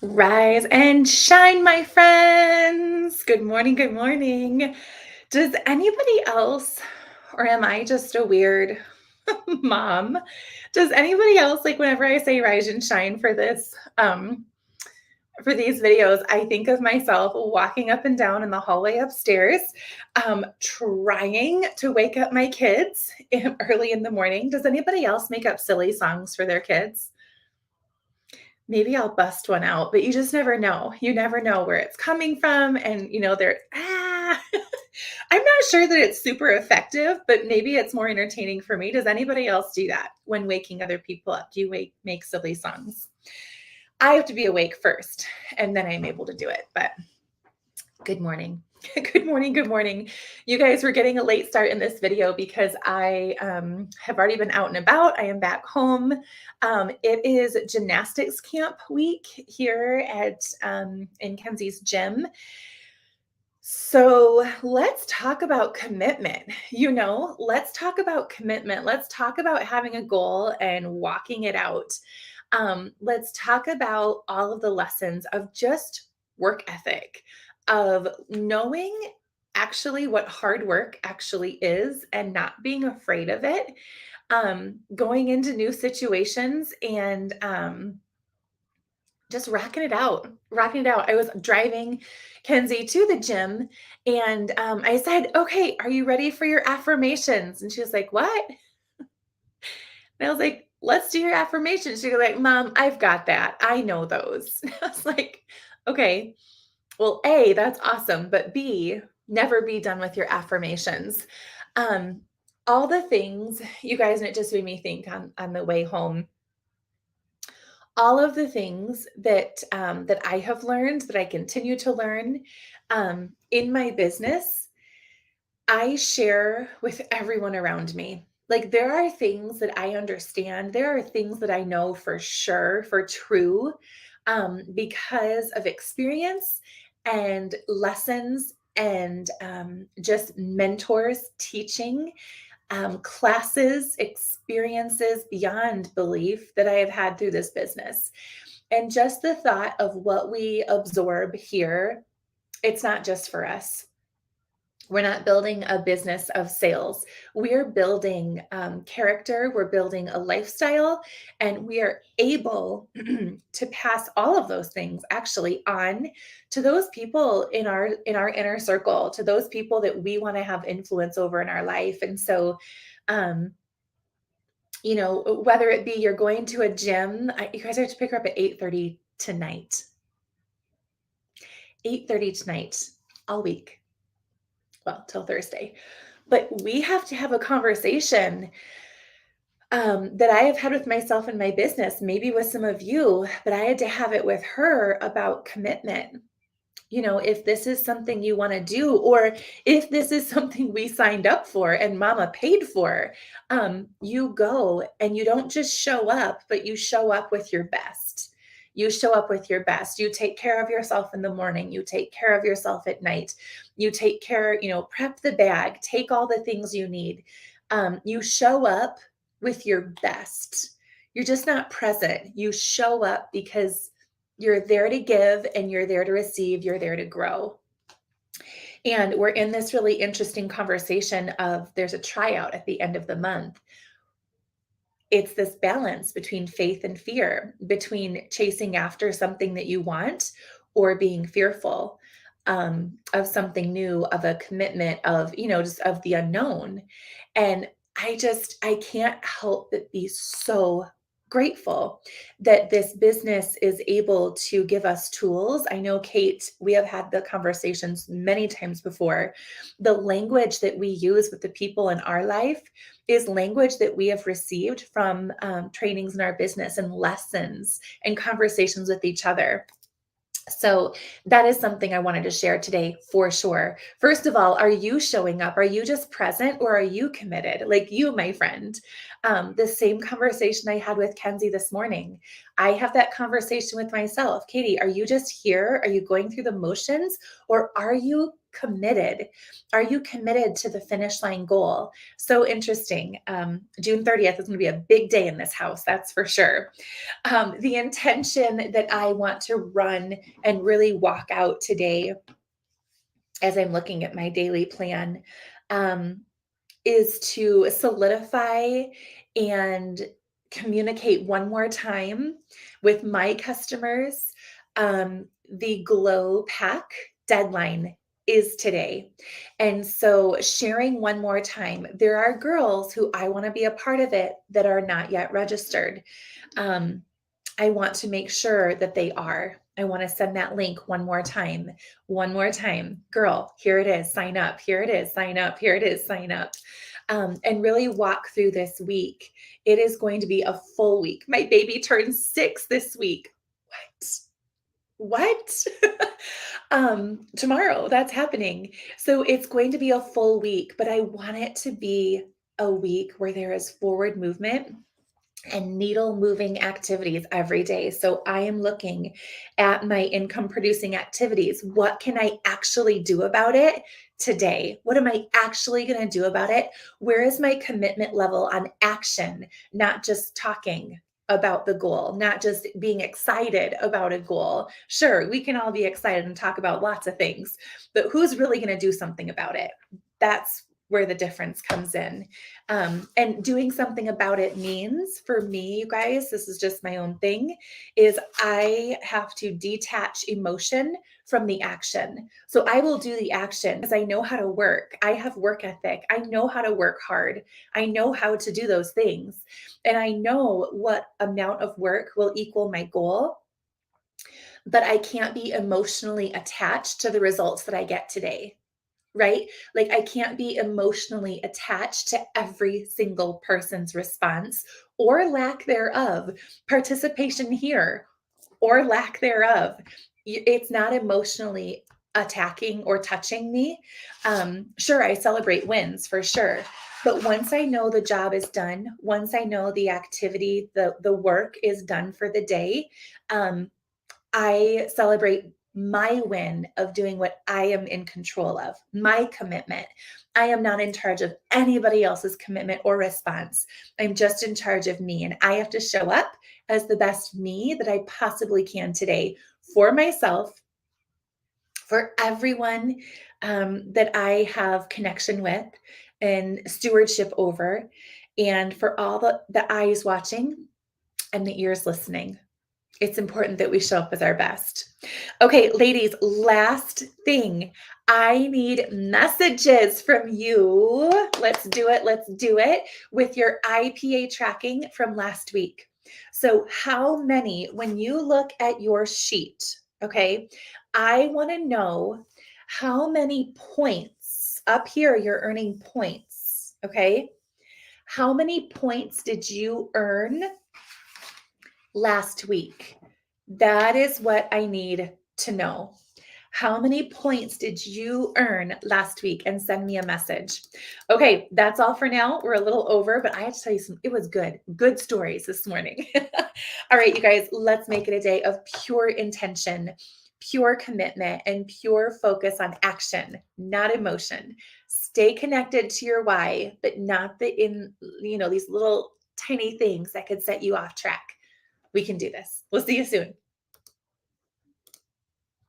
Rise and shine, my friends. Good morning. Good morning. Does anybody else, or am I just a weird mom? Does anybody else like whenever I say rise and shine for these videos, I think of myself walking up and down in the hallway upstairs, trying to wake up my kids early in the morning. Does anybody else make up silly songs for their kids? Maybe I'll bust one out, but you just never know. You never know where it's coming from. And, they're, I'm not sure that it's super effective, but maybe it's more entertaining for me. Does anybody else do that when waking other people up? Do you make silly songs? I have to be awake first, and then I'm able to do it. But good morning. Good morning. Good morning. You guys were getting a late start in this video because I have already been out and about. I am back home. It is gymnastics camp week here at in Kenzie's gym. So let's talk about commitment. Let's talk about commitment. Let's talk about having a goal and walking it out. Let's talk about all of the lessons of just work ethic, of knowing actually what hard work actually is and not being afraid of it, going into new situations and just rocking it out. I was driving Kenzie to the gym and I said, "Okay, are you ready for your affirmations?" And she was like, "What?" And I was like, "Let's do your affirmations." She was like, "Mom, I've got that. I know those." I was like, "Okay, well, A, that's awesome, but B, never be done with your affirmations." Um, all the things, you guys, and it just made me think on the way home, all of the things that I have learned, that I continue to learn in my business, I share with everyone around me. Like there are things that I understand. There are things that I know for sure, for true, because of experience and lessons and just mentors teaching, classes, experiences beyond belief that I have had through this business. And just the thought of what we absorb here, it's not just for us. We're not building a business of sales. We're building character. We're building a lifestyle, and we are able to pass all of those things actually on to those people in our inner circle, to those people that we want to have influence over in our life. And so, um, whether it be you're going to a gym, you guys have to pick her up at 8:30 tonight. 8:30 tonight, all week. Well, till Thursday. But we have to have a conversation that I have had with myself in my business, maybe with some of you, but I had to have it with her about commitment. If this is something you want to do, or if this is something we signed up for and mama paid for, you go and you don't just show up, but you show up with your best. You show up with your best. You take care of yourself in the morning. You take care of yourself at night. You take care, prep the bag, take all the things you need. You show up with your best. You're just not present. You show up because you're there to give and you're there to receive, you're there to grow. And we're in this really interesting conversation of there's a tryout at the end of the month. It's this balance between faith and fear, between chasing after something that you want or being fearful of something new, of a commitment, of, just of the unknown. And I can't help but be so grateful that this business is able to give us tools. I know, Kate, we have had the conversations many times before. The language that we use with the people in our life is language that we have received from trainings in our business and lessons and conversations with each other. So that is something I wanted to share today for sure. First of all, are you showing up? Are you just present, or are you committed? Like you, my friend. The same conversation I had with Kenzie this morning. I have that conversation with myself. Katie, are you just here? Are you going through the motions, or are you committed? Are you committed to the finish line goal? So interesting. June 30th is going to be a big day in this house, that's for sure. The intention that I want to run and really walk out today as I'm looking at my daily plan, um, is to solidify and communicate one more time with my customers. The Glow Pack deadline is today. And so, sharing one more time, there are girls who I want to be a part of it that are not yet registered. Um, I want to make sure that they are. I want to send that link one more time. One more time. Girl, here it is. Sign up. Here it is. Sign up. Here it is. Sign up. And really walk through this week. It is going to be a full week. My baby turns 6 this week. What? Tomorrow, that's happening. So it's going to be a full week, but I want it to be a week where there is forward movement and needle moving activities every day. So I am looking at my income producing activities. What can I actually do about it today? What am I actually going to do about it? Where is my commitment level on action, not just talking about the goal, not just being excited about a goal? Sure, we can all be excited and talk about lots of things, but who's really going to do something about it? That's where the difference comes in. And doing something about it means, for me, you guys, this is just my own thing, is I have to detach emotion from the action. So I will do the action because I know how to work. I have work ethic. I know how to work hard. I know how to do those things. And I know what amount of work will equal my goal, but I can't be emotionally attached to the results that I get today. Right? Like, I can't be emotionally attached to every single person's response or lack thereof, participation here or lack thereof. It's not emotionally attacking or touching me. Sure, I celebrate wins for sure. But once I know the job is done, once I know the activity, the work is done for the day, I celebrate my win of doing what I am in control of, my commitment. I am not in charge of anybody else's commitment or response. I'm just in charge of me. And I have to show up as the best me that I possibly can today for myself, for everyone that I have connection with and stewardship over, and for all the eyes watching and the ears listening. It's important that we show up as our best. Okay, ladies, last thing. I need messages from you. Let's do it. Let's do it with your IPA tracking from last week. So, how many, when you look at your sheet, okay, I want to know how many points up here you're earning points, okay? How many points did you earn last week? That is what I need to know. How many points did you earn last week? And send me a message. Okay, that's all for now. We're a little over, but I have to tell you it was good stories this morning. All right, you guys, let's make it a day of pure intention, pure commitment, and pure focus on action, not emotion. Stay connected to your why, but not these little tiny things that could set you off track. We can do this. We'll see you soon.